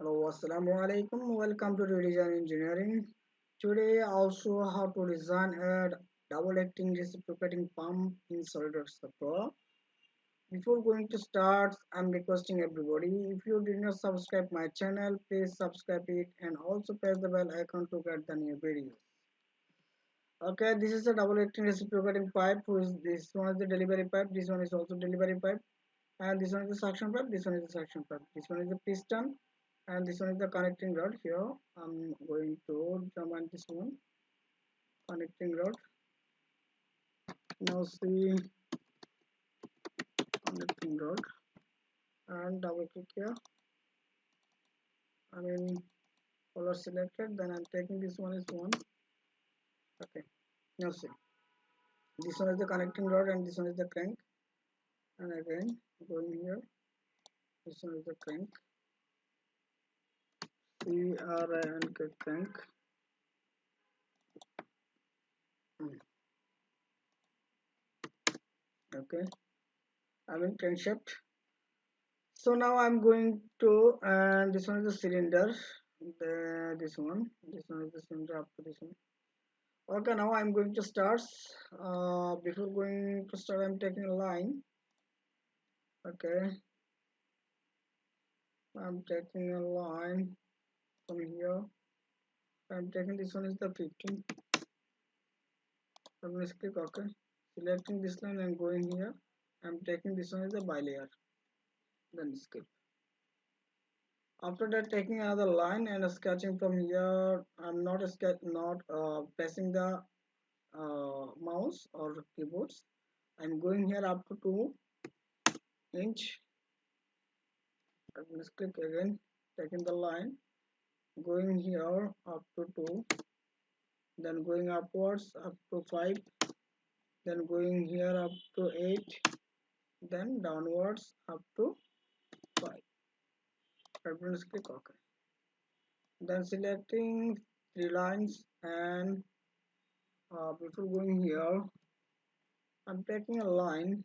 Hello, Assalamu alaikum. Welcome to Redesign Engineering. Today I'll show how to design a double acting reciprocating pump in SolidWorks Pro. Before going to start, I'm requesting everybody, if you did not subscribe my channel, please subscribe it and also press the bell icon to get the new videos. Okay, this is a double acting reciprocating pipe. This one is the delivery pipe, this one is also delivery pipe, and this one is the suction pipe, this one is the suction pipe, this one is the piston, and this one is the connecting rod. Here I'm going to join this one connecting rod. Now see connecting rod and double click here. I mean color selected, then I'm taking this one is one. Okay, now see this one is the connecting rod and this one is the crank, and again going here, this one is the crank, and crank. Okay, I'm in crankshaft. So now I'm going to, and this one is the cylinder, this one is the cylinder up to this one. Okay, now I'm going to start. Before going to start, I'm taking a line. Okay, I'm taking a line from here. I'm taking this one is the 15. I'm going to click OK. Selecting this line and going here. I'm taking this one is the bilayer. Then skip. After that, taking another line and sketching from here. I'm not pressing the mouse or keyboards. I'm going here up to 2 inch. I'm going to click again, taking the line, going here up to 2, then going upwards up to 5, then going here up to 8, then downwards up to 5. I'm going to click OK. Then selecting 3 lines, and before going here, I'm taking a line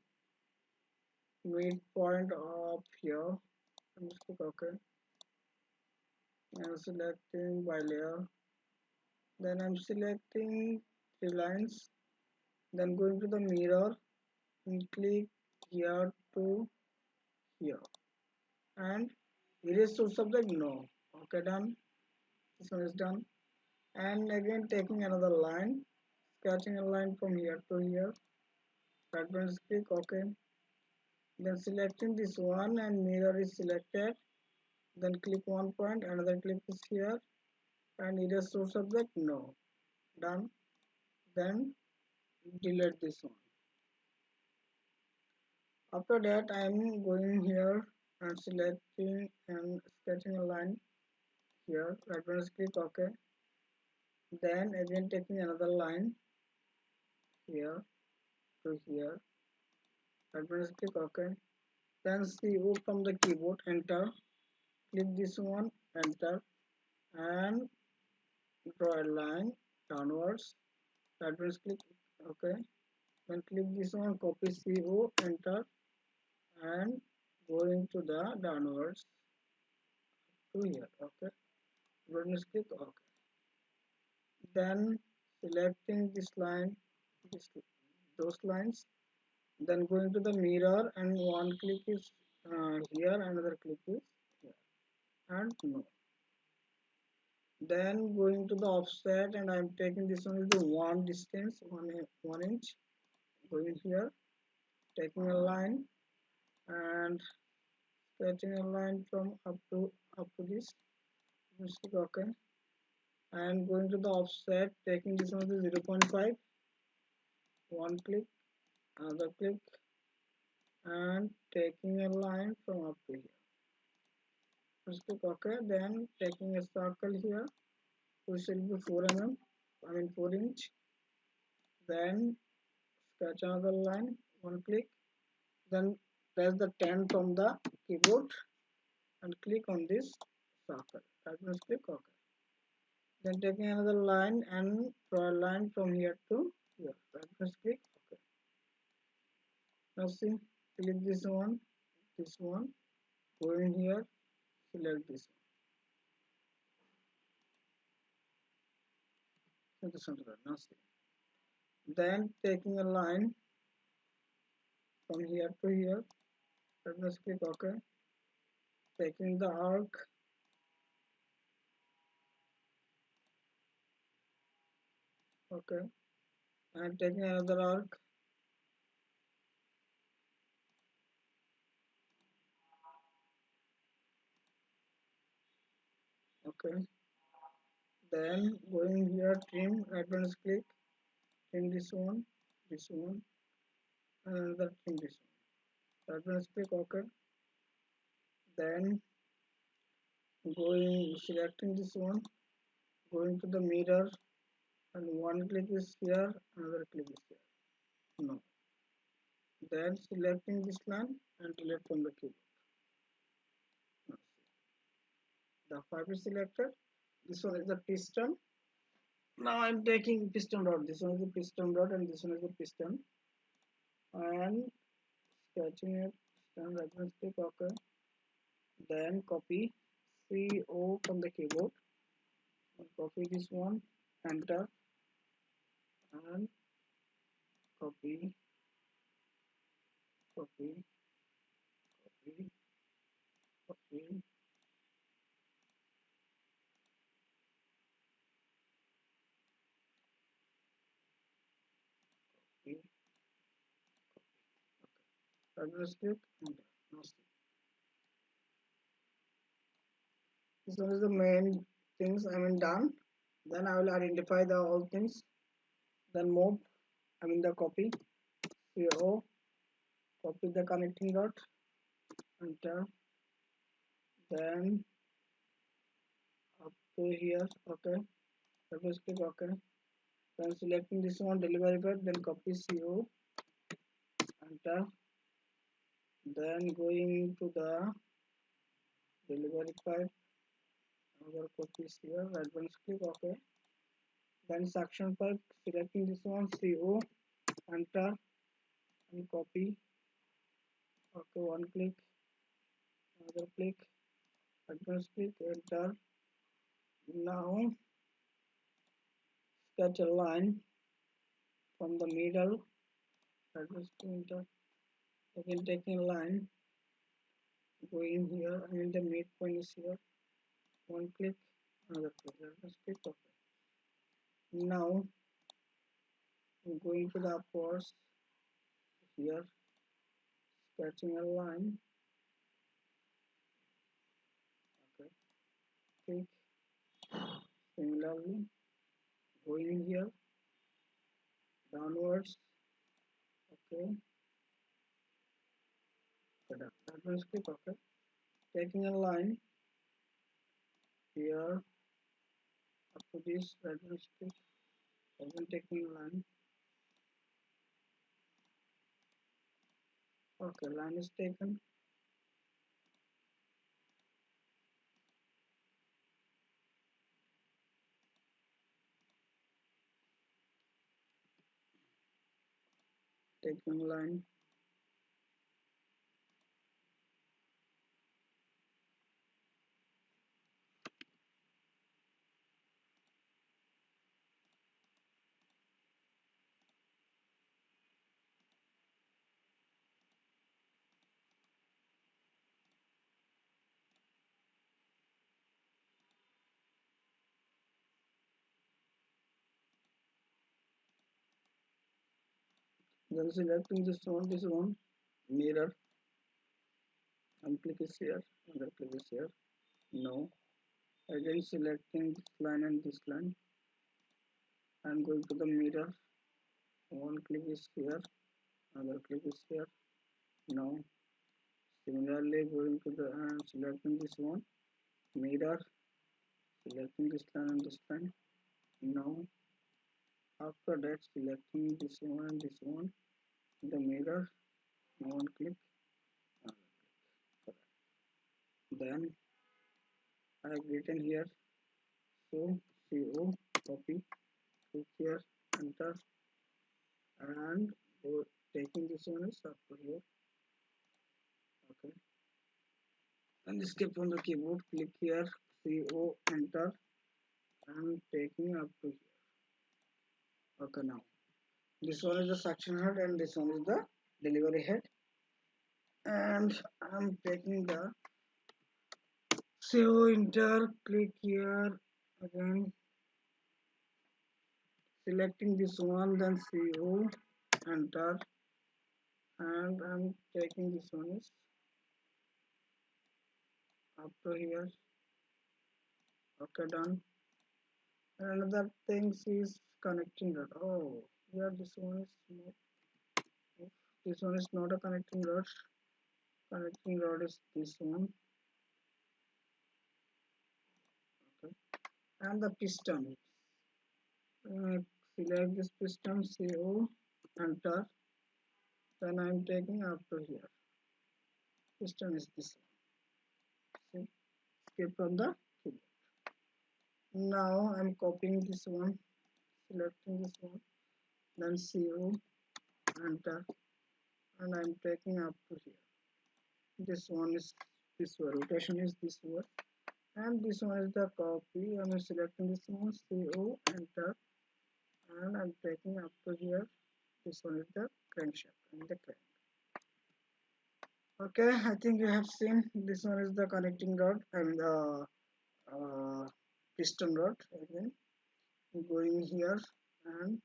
midpoint of here. I'm just click OK and selecting by layer. Then I'm selecting 3 lines, then going to the mirror and click here to here and erase source subject. No. Okay, done. This one is done. And again taking another line, sketching a line from here to here. Right one is click OK. Then selecting this one and mirror is selected. Then click one point, another click is here and erase source subject. No. Done. Then delete this one. After that, I am going here and selecting and sketching a line here. Right one is click OK. Then again taking another line here to here. Right one is click OK. Then CO from the keyboard, enter. Click this one, enter, and draw a line downwards. Right one is click OK. Then click this one, copy CO, enter, and going to the downwards to here. Okay. Right one is click OK. Then selecting this line, this, those lines, then going to the mirror and one click is here, another click is here, and no. Then going to the offset and I'm taking this one is the one distance, 1 inch, going here, taking a line and sketching a line from up to this, just click OK, and going to the offset, taking this one is 0.5, one click, another click, and taking a line from up to here. Just click OK. Then taking a circle here, which will be 4 mm, 4 inch. Then sketch another line, one click. Then press the 10 from the keyboard and click on this circle. That means click OK. Then taking another line and draw a line from here to here. That means click OK. Now see, click this one, going here, select this one. to the center. Now see. Then taking a line from here to here, let us click OK. Taking the arc, OK, and taking another arc, OK. Then going here, trim, advanced click, trim this one, and another trim this one. Advanced click OK. Then going selecting this one, going to the mirror, and one click is here, another click is here. No. Then selecting this line and delete from the keyboard. Now the 5 is selected. This one is the piston. Now I'm taking piston rod. This one is the piston rod and this one is the piston. And sketching it, piston reference click OK. Then copy CO from the keyboard. And copy this one, enter, and copy, copy, copy, copy, copy. Reference click, enter. Now see. This one is the main things done. Then I will identify the all things. Then move, the copy, CO, copy the connecting rod, enter. Then up to here, okay. Double click, okay. Then selecting this one, delivery pipe, then copy CO, enter. Then going to the delivery pipe, another copy here, advanced click, okay. Then suction pipe, selecting this one, CO, enter, and copy, okay, one click, another click, advanced click, enter. Now sketch a line from the middle, advanced click, enter. Again taking a line, going here, the midpoint is here, one click, another click, advanced click, okay. Now I'm going to the upwards here, sketching a line, okay, click, similarly going here, downwards, okay, advanced click, okay, taking a line here up to this, advanced click, again taking a line, okay, line is taken. Taking a line, then selecting this one, mirror, and click is here, another click is here, no, again selecting this line and this line, I'm going to the mirror, one click is here, another click is here, now similarly going to the selecting this one, mirror, selecting this line and this line, now after that selecting this one and this one, the mirror, one click, then I have written here, so CO, copy, click here, enter, and taking this one is up to here, okay, and escape from the keyboard, click here, CO, enter, and taking up to here, Okay, now this one is the suction head and this one is the delivery head, and I'm taking the CO enter, click here again, selecting this one, then CO enter, and I'm taking this one is up to here. Okay, done. And another thing is connecting rod. Oh, here this one is not, this one is not a connecting rod. Connecting rod is this one. Okay, and the piston. Uh, Select this piston, CO, enter. Then I'm taking up to here. Piston is this one. See, skip from the keyboard. Now I'm copying this one, selecting this one, then CO, enter, and I'm taking up to here. This one is this one, rotation is this one, and this one is the copy. I'm selecting this one, CO, enter, and I'm taking up to here. This one is the crankshaft and the crank. Okay, I think you have seen this one is the connecting rod and the piston rod. Again, going here and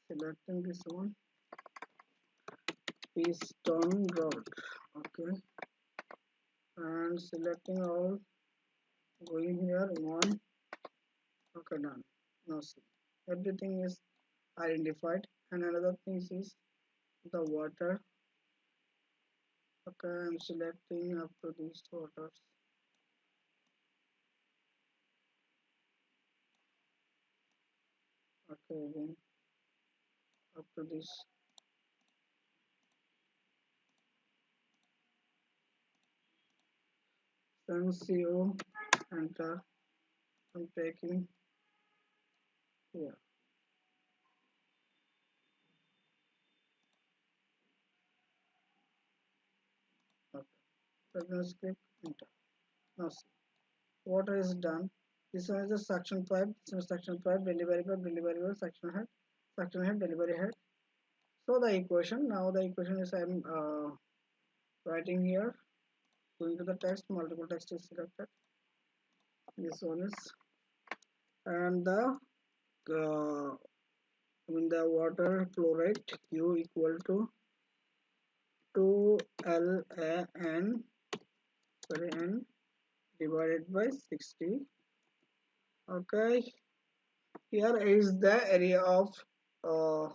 selecting this one, piston rod. Okay, and selecting all, going here one. Okay, done. Now see, everything is identified, and another thing is the water. Okay, I'm selecting up to these waters. Okay, again up to this. Then CO, enter. I'm taking here. Okay, then skip, enter. Now see, water is done. This one is the suction pipe. This one is suction pipe, delivery pipe, delivery pipe, suction head, delivery head. So the equation, now the equation is I'm writing here. Going to the text, multiple text is selected. This one is, and the the water flow rate Q equal to 2 LAN, sorry, N divided by 60. Okay, here is the area of uh,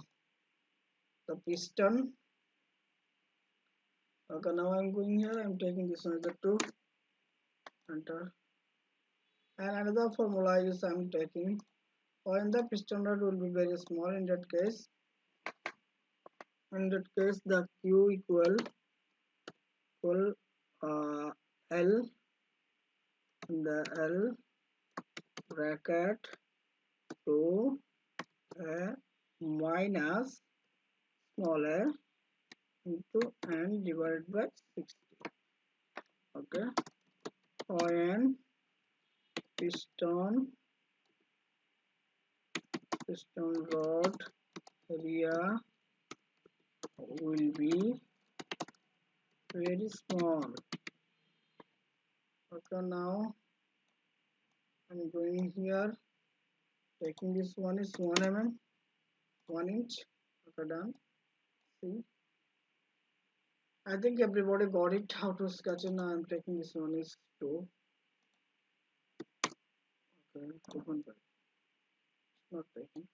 the piston. Okay, now I'm going here. I'm taking this one as the 2, enter, and another formula is I'm taking. When the piston rod will be very small, in that case, the Q equal L, the L bracket to minus small a into n divided by 60. Okay, when piston rod area will be very small. Okay, now I'm going here, taking this one is 1 mm, 1 inch. Okay, done. See, I think everybody got it how to sketch it. Now I'm taking this one is 2. Okay, open that. It's not taking.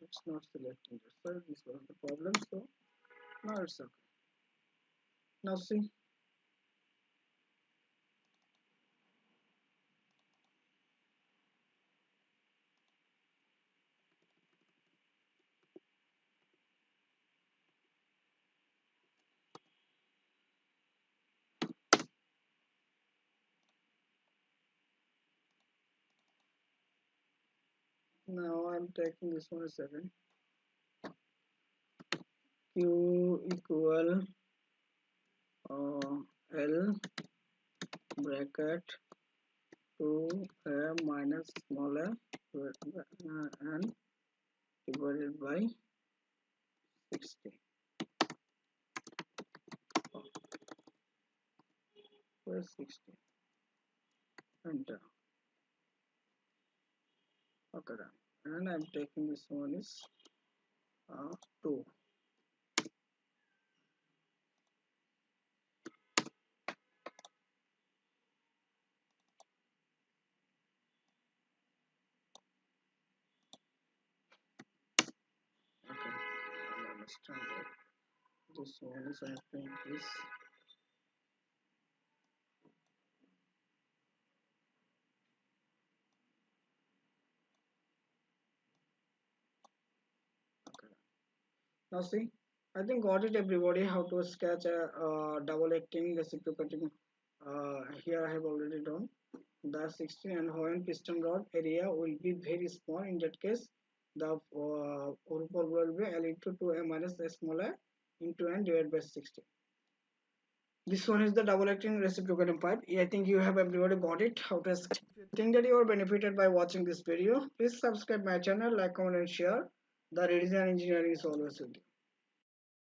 It's not selecting. So this was the problem. So now it's okay. Now see. Now I'm taking this one as 7. Q equal L bracket to a minus small a and divided by 60. By 60. Enter. Okay, done. And I'm taking this one is 2. Okay, I understand that. This one is I think this. Okay. Now see, I think got it everybody how to sketch a double acting reciprocating. Here I have already done the 16 and when piston rod area will be very small. In that case, the rupal will be L into 2a minus a smaller into n divided by 60. This one is the double acting reciprocating pipe. I think you have everybody got it how to sketch. If you think that you are benefited by watching this video, please subscribe my channel, like, comment and share. The redesign engineering is always with you.